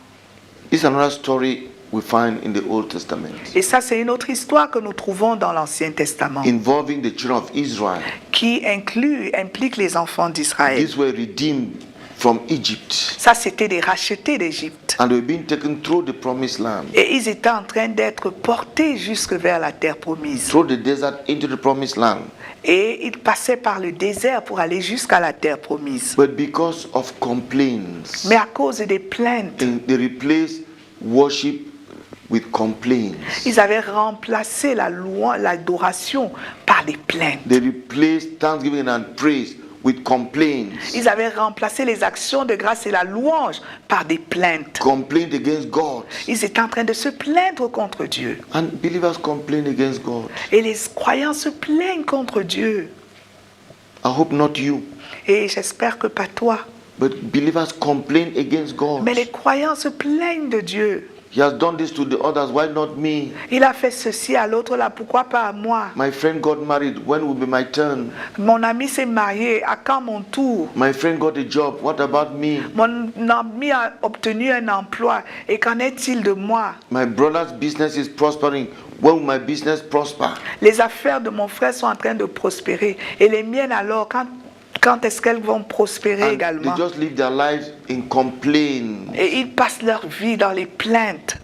This is another story we find in the Old Testament Et ça, c'est une autre histoire que nous trouvons dans l'Ancien Testament, involving the children of Israel. qui implique les enfants d'Israël. These were redeemed from Egypt. Ça, c'était des rachetés d'Égypte. And they were being taken through the promised land, Et ils étaient en train d'être portés jusque vers la terre promise. through the desert into the promised land. Et ils passaient par le désert pour aller jusqu'à la terre promise. But because of complaints, Mais à cause des plaintes, they replaced worship with complaints. ils avaient remplacé la louange, l'adoration par des plaintes. They replaced thanksgiving and praise with complaints. Ils avaient remplacé les actions de grâce et la louange par des plaintes. Complained against God. Ils étaient en train de se plaindre contre Dieu. And believers complain against God. Et les croyants se plaignent contre Dieu. I hope not you. Et j'espère que pas toi. But believers complain against God. Mais les croyants se plaignent de Dieu. He has done this to the others. Why not me? Il a fait ceci à l'autre là, pourquoi pas à moi? My friend got married. When will be my turn? Mon ami s'est marié, à quand mon tour? My friend got a job. What about me? Mon ami a obtenu un emploi, et qu'en est-il de moi? My brother's business is prospering. When will my business prosper? Les affaires de mon frère sont en train de prospérer, et les miennes alors, quand est-ce qu'elles vont prospérer And également? they just live their lives in complaint. Et ils passent leur vie dans les plaintes.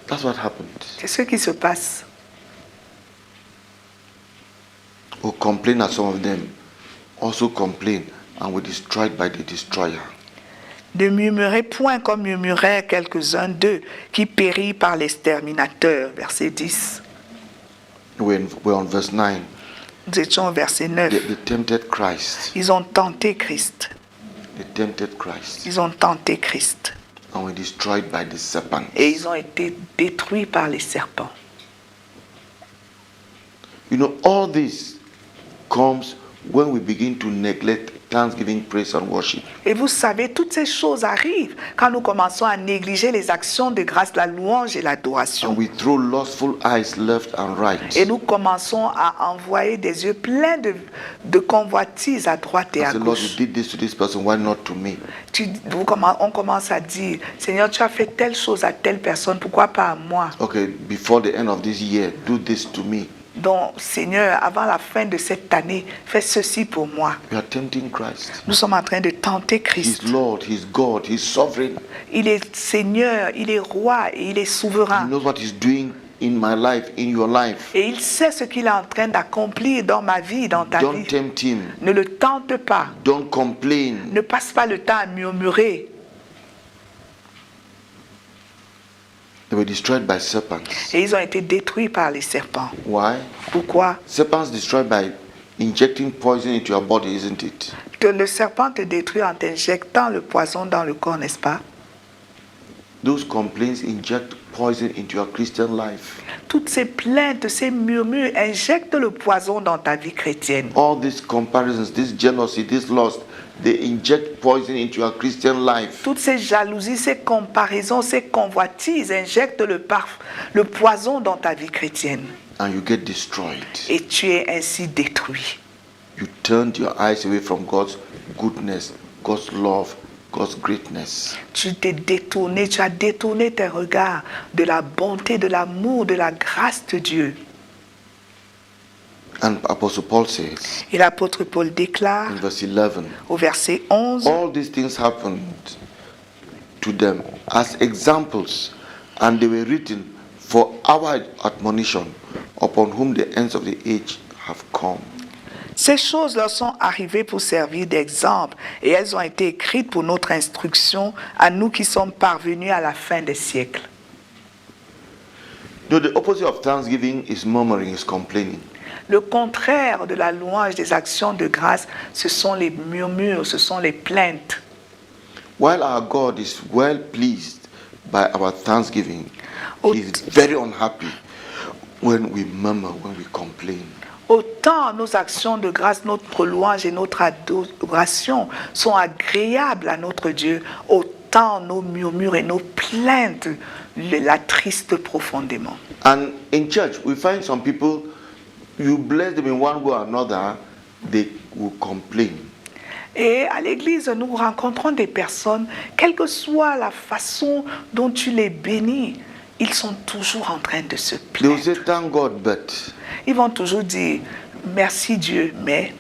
That's what happened. C'est ce qui se passe. Who complain, as some of them also complain and were destroyed by the destroyer. Ne murmurez point comme murmuraient quelques-uns d'eux qui périt par l'exterminateur. Verset 10. We're on verse 9. Nous étions au verset 9. They tempted Christ. Ils ont tenté Christ. They tempted Christ Ils ont tenté Christ. and were destroyed by the serpent. Et ils ont été détruits par les serpents. You know, all this comes when we begin to neglect thanksgiving, praise, and worship. Et vous savez, toutes ces choses arrivent quand nous commençons à négliger les actions de grâce, la louange et l'adoration. And we throw lustful eyes left and right. Et nous commençons à envoyer des yeux pleins de convoitises à droite et I à say, Lord, gauche. you did this to this person, why not to me? On commence à dire, Seigneur, tu as fait telle chose à telle personne, pourquoi pas à moi? Okay, before the end of this year, do this to me. Donc, Seigneur, avant la fin de cette année, fais ceci pour moi. We are tempting Christ. Nous sommes en train de tenter Christ. He's Lord, He's God, He's sovereign. Il est Seigneur, il est roi et il est He souverain. knows what He's doing in my life, in your life. Et il sait ce qu'il est en train d'accomplir dans ma vie, dans ta Don't vie. tempt Him. Ne le tente pas. Don't complain. Ne passe pas le temps à murmurer. They were destroyed by serpents. Et ils ont été détruits par les serpents. Why? Pourquoi? Serpents destroyed by injecting poison into your body, isn't it? Que le serpent te détruit en t'injectant le poison dans le corps, n'est-ce pas? Those complaints inject poison into your Christian life. Toutes ces plaintes, ces murmures injectent le poison dans ta vie chrétienne. All these comparisons, this jealousy, this lust, they inject poison into your Christian life. Toutes ces jalousies, ces comparaisons, ces convoitises injectent le poison dans ta vie chrétienne. And you get destroyed. Et tu es ainsi détruit. You turned your eyes away from God's goodness, God's love, God's greatness. Tu t'es détourné, tu as détourné tes regards de la bonté, de l'amour, de la grâce de Dieu. And Apostle Paul says Et l'apôtre Paul déclare in verse 11, au verset 11, all these things happened to them as examples, and they were written for our admonition, upon whom the ends of the age have come. ces choses leur sont arrivées pour servir d'exemple et elles ont été écrites pour notre instruction à nous qui sommes parvenus à la fin des siècles. No, the opposite of thanksgiving is murmuring, is complaining. Le contraire de la louange des actions de grâce, ce sont les murmures, ce sont les plaintes. While our God is well pleased by our thanksgiving, Oh, He is very unhappy when we murmur, when we complain. Autant nos actions de grâce, notre louange et notre adoration sont agréables à notre Dieu, autant nos murmures et nos plaintes l'attristent profondément. And in church, we find some people, you bless them in one way or another, they will complain. Et à l'église, nous rencontrons des personnes, quelle que soit la façon dont tu les bénis, ils sont toujours en train de se They will say, plaindre. thank God, but. Ils vont toujours dire merci Dieu, mais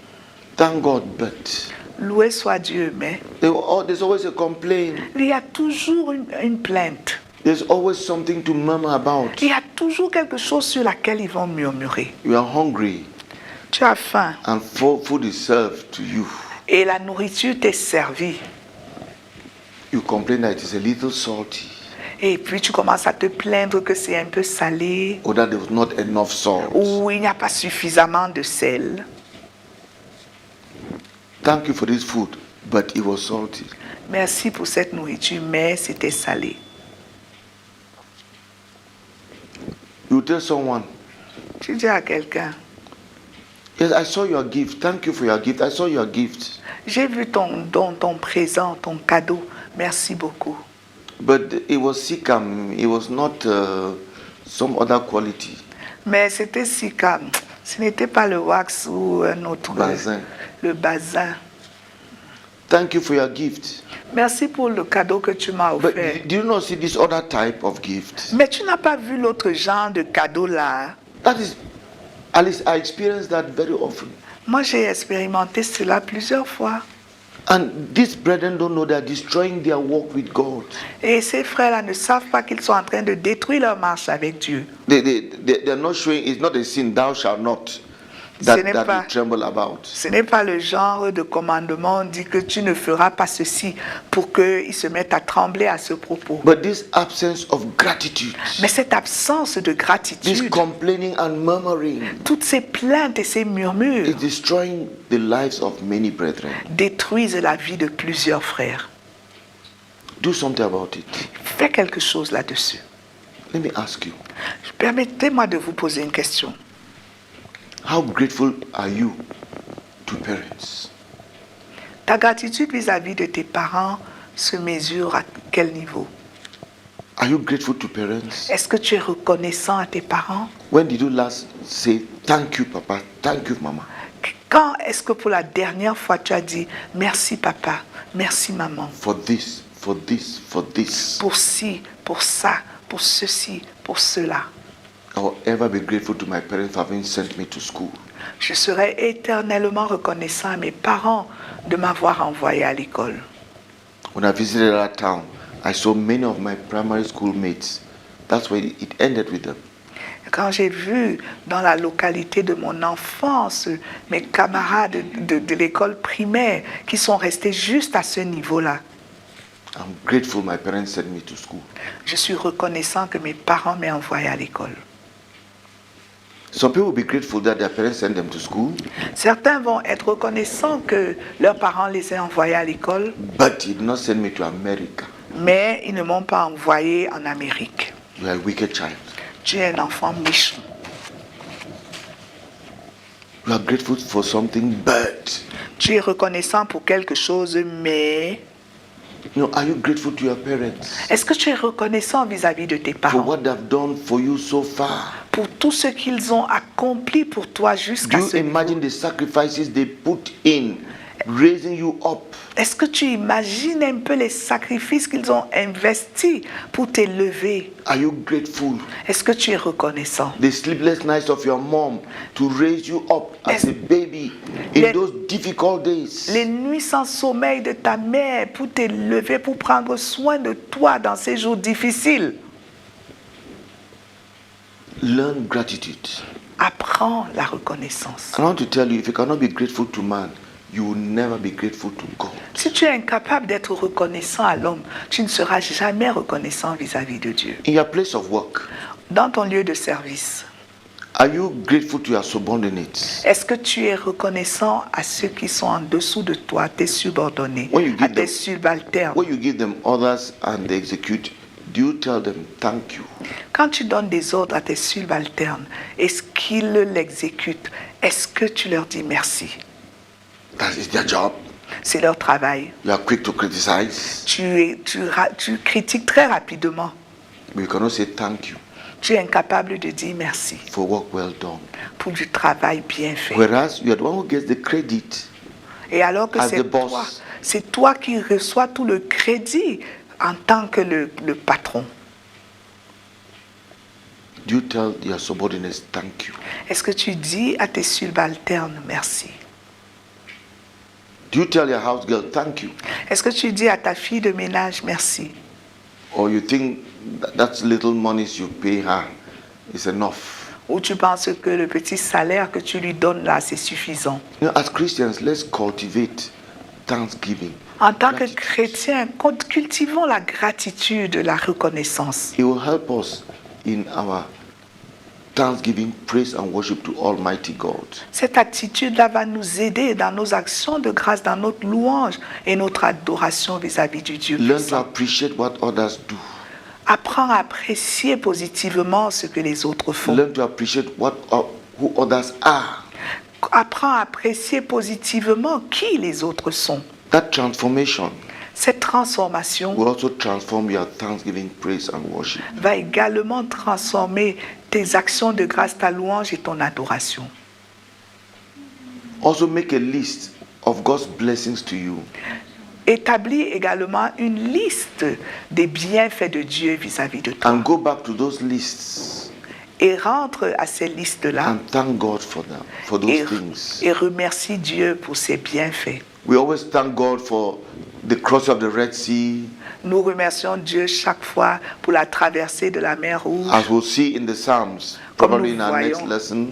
Thank God, but. Loué soit Dieu, mais there's always a complaint. il y a toujours une plainte. There's always something to murmur about. Il y a toujours quelque chose sur laquelle ils vont murmurer. You are hungry Tu as faim and food is served to you. et la nourriture t'est servie. You complain that it is a little salty Et puis tu commences à te plaindre que c'est un peu salé or that there was not enough salt. ou il n'y a pas suffisamment de sel. Thank you for this food, but it was salty. Merci pour cette nourriture, mais c'était salé. You tell someone, Tu dis à quelqu'un, yes, I saw your gift. Thank you for your gift. I saw your gift. j'ai vu ton don, ton présent, ton cadeau. Merci beaucoup. But it was sikam. It was not some other quality. Mais c'était si calme. Ce n'était pas le wax ou un autre. Bazin. Le bazin. Thank you for your gift. Merci pour le cadeau que tu m'as But offert. do you not see this other type of gift? Mais tu n'as pas vu l'autre genre de cadeau là. That is, at least I experience that very often. Moi, j'ai expérimenté cela plusieurs fois. And these brethren don't know they're destroying their walk with God. Et ces frères-là ne savent pas qu'ils sont en train de détruire leur marche avec Dieu. They're not showing, it's not a sin, thou shalt not, that Ce n'est we pas- tremble about. Ce n'est pas le genre de commandement, on dit que tu ne feras pas ceci pour qu'ils se mettent à trembler à ce propos. But this absence of gratitude, Mais cette absence de this gratitude, complaining and murmuring, toutes ces plaintes et ces is murmures destroying the lives of many brethren. détruisent la vie de plusieurs frères. Do something about it. Fais quelque chose là-dessus. Let me ask you, Permettez-moi de vous poser une question. how grateful are you to parents? Ta gratitude vis-à-vis de tes parents se mesure à quel niveau? Are you grateful to parents? Est-ce que tu es reconnaissant à tes parents? When did you last say, thank you, Papa, thank you, Mama? Quand est-ce que pour la dernière fois tu as dit merci papa, merci maman, For this, for this, for this. pour ci, pour ça, pour ceci, pour cela? I will ever be grateful to my parents for having sent me to school. Je serai éternellement reconnaissant à mes parents de m'avoir envoyé à l'école. When I visited that town, I saw many of my primary school mates. That's where it ended with them. Quand j'ai vu dans la localité de mon enfance mes camarades de l'école primaire qui sont restés juste à ce niveau-là, I'm grateful my parents sent me to school. je suis reconnaissant que mes parents m'aient envoyé à l'école. Some people will be grateful that their parents sent them to school, Certains vont être reconnaissants que leurs parents les aient envoyés à l'école, but he did not send me to America. mais ils ne m'ont pas envoyé en Amérique. You are a wicked child. Tu es un enfant méchant. You are grateful for something, but Tu es reconnaissant pour quelque chose, mais you know, are you grateful to your parents est-ce que tu es reconnaissant vis-à-vis de tes for parents what they've done for you so far? pour tout ce qu'ils ont accompli pour toi Do jusqu'à you ce niveau? imagine the sacrifices they put in raising you up? Est-ce que tu imagines un peu les sacrifices qu'ils ont investis pour t'élever? Are you grateful? Est-ce que tu es reconnaissant? The sleepless nights of your mom to raise you up as a baby in Les- those difficult days. Les nuits sans sommeil de ta mère pour t'élever, pour prendre soin de toi dans ces jours difficiles. Learn gratitude. Apprends la reconnaissance. I want to tell you, if you cannot be grateful to man, you will never be grateful to God. Si tu es incapable d'être reconnaissant à l'homme, tu ne seras jamais reconnaissant vis-à-vis de Dieu. In your place of work, Dans ton lieu de service, are you grateful to your subordinates? est-ce que tu es reconnaissant à ceux qui sont en dessous de toi, tes subordonnés, When you à give tes them- subalternes? When you give them orders and they execute, do you tell them thank you? Quand tu donnes des ordres à tes subalternes, est-ce qu'ils l'exécutent? Est-ce que tu leur dis merci? That is their job. C'est leur travail. You are quick to criticize, Tu critiques très rapidement. but you cannot say thank you Tu es incapable de dire merci for work well done. pour du travail bien fait. Whereas you are the one who gets the credit. Et alors que As the boss. c'est toi qui reçois tout le crédit en tant que le patron. Do you tell your subordinates thank you? Est-ce que tu dis à tes subalternes merci? Do you tell your house girl, thank you? Est-ce que tu dis à ta fille de ménage merci? Or you think that little monies you pay her is enough? Ou tu penses que le petit salaire que tu lui donnes là, c'est suffisant? You know, as Christians, let's cultivate thanksgiving. En tant que chrétiens, cultivons la gratitude, la reconnaissance. It will help us in our thanksgiving, praise and worship to Almighty God. Cette attitude-là va nous aider dans nos actions de grâce, dans notre louange et notre adoration vis-à-vis du Dieu Learn to puissant. appreciate what others do. Apprends à apprécier positivement ce que les autres font. Learn to appreciate who others are. Apprends à apprécier positivement qui les autres sont. That transformation Cette transformation will also transform your thanksgiving, praise and worship. va également transformer tes actions de grâce, ta louange et ton adoration. Also make a list of God's blessings to you. Établis également une liste des bienfaits de Dieu vis-à-vis de toi. And go back to those lists Et rentre à ces listes-là and thank God for them, for those things. et remercie Dieu pour ses bienfaits. We always thank God for the crossing of the Red Sea, Nous remercions Dieu chaque fois pour la traversée de la mer Rouge. as we'll see in the Psalms, Comme probably nous in our next voyons. lesson.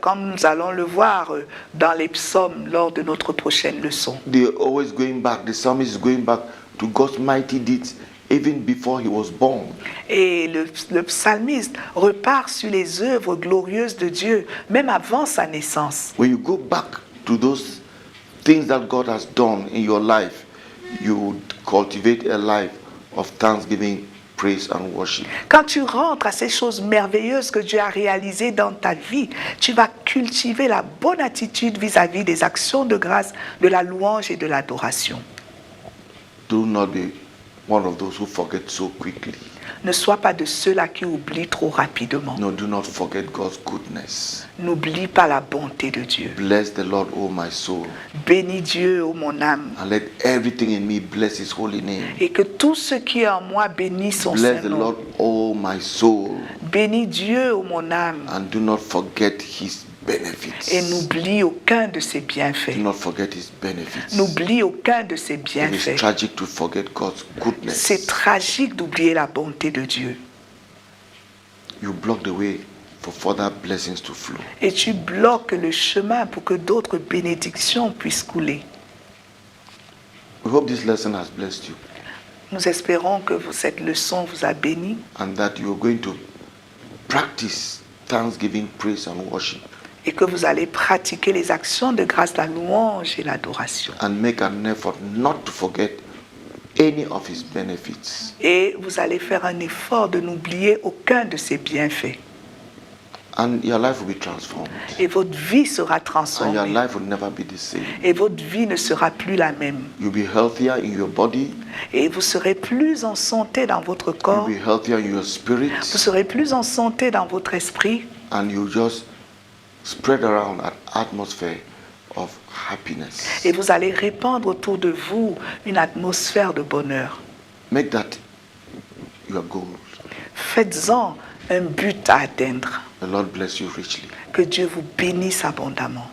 Comme nous allons le voir dans les psaumes lors de notre prochaine leçon. They're always going back, the psalmist is going back to God's mighty deeds even before he was born. Et le psalmiste repart sur les œuvres glorieuses de Dieu, même avant sa naissance. When you go back to those things that God has done in your life, you would cultivate a life of thanksgiving, praise and worship. Quand tu rentres à ces choses merveilleuses que Dieu a réalisées dans ta vie, tu vas cultiver la bonne attitude vis-à-vis des actions de grâce, de la louange et de l'adoration. Do not be one of those who forget so quickly. Ne sois pas de ceux-là qui oublient trop rapidement. No, do not forget God's goodness. N'oublie pas la bonté de Dieu. Bless the Lord, O my soul, Bénis Dieu, ô mon âme, and let everything in me bless his holy name. et que tout ce qui est en moi bénisse son Bless saint the nom. Lord, O my soul, Bénis Dieu, ô mon âme, and do not forget his benefits. et n'oublie aucun de ses bienfaits. Do not forget his benefits. N'oublie aucun de ses It is bienfaits. tragic to forget God's C'est goodness. tragique d'oublier la bonté de Dieu. You block the way for further blessings to flow. Et tu bloques le chemin pour que d'autres bénédictions puissent couler. We hope this lesson has blessed you Nous espérons que cette leçon vous a béni and that you are going to practice thanksgiving, praise and worship et que vous allez pratiquer les actions de grâce, la louange et l'adoration. and make an effort not to forget any of his benefits. Et vous allez faire un effort de n'oublier aucun de ses bienfaits. And your life will be transformed. Et votre vie sera And your transformée. life will never be the same. Et votre vie ne sera plus la même. You'll be healthier in your body. Et vous serez plus en santé dans votre You'll corps. be healthier in your spirit. Vous serez plus en santé dans votre esprit. And you'll just spread around an atmosphere of happiness. Et vous allez répandre autour de vous une atmosphère de bonheur. Make that your goal. Faites-en un but à atteindre. The Lord bless you richly. Que Dieu vous bénisse abondamment.